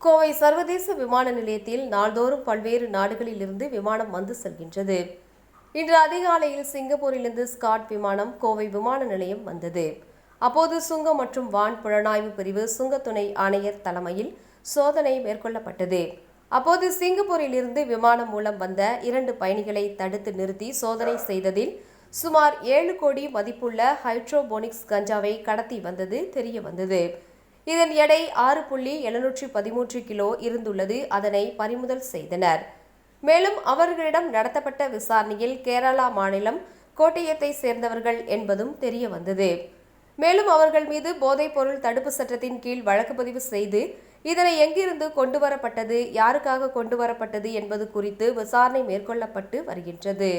கோவை சர்வதேச விமான நிலையத்தில் நாள்தோறும் பல்வேறு நாடுகளிலிருந்து விமானம் வந்து செல்கின்றது. இன்று அதிகாலையில் சிங்கப்பூரிலிருந்து ஸ்காட் விமானம் கோவை விமான நிலையம் வந்தது. அப்போது சுங்கம் மற்றும் வான் புலனாய்வு பிரிவு சுங்க துணை ஆணையர் தலைமையில் சோதனை மேற்கொள்ளப்பட்டது. அப்போது சிங்கப்பூரிலிருந்து விமானம் மூலம் வந்த 2 பயணிகளை தடுத்து நிறுத்தி சோதனை செய்ததில் சுமார் 7 கோடி மதிப்புள்ள ஹைட்ரோபோனிக்ஸ் கஞ்சாவை கடத்தி வந்தது தெரியவந்தது. இதன் எடை 6.713 கிலோ இருந்துள்ளது. அதனை பறிமுதல் செய்தனர். மேலும் அவர்களிடம் நடத்தப்பட்ட விசாரணையில் கேரளா மாநிலம் கோட்டயத்தை சேர்ந்தவர்கள் என்பதும் தெரிய வந்தது. மேலும் அவர்கள் மீது போதைப்பொருள் தடுப்பு சட்டத்தின் கீழ் வழக்கு பதிவு செய்து இதனை எங்கிருந்து கொண்டுவரப்பட்டது, யாருக்காக கொண்டுவரப்பட்டது என்பது குறித்து விசாரணை மேற்கொள்ளப்பட்டு வருகின்றது.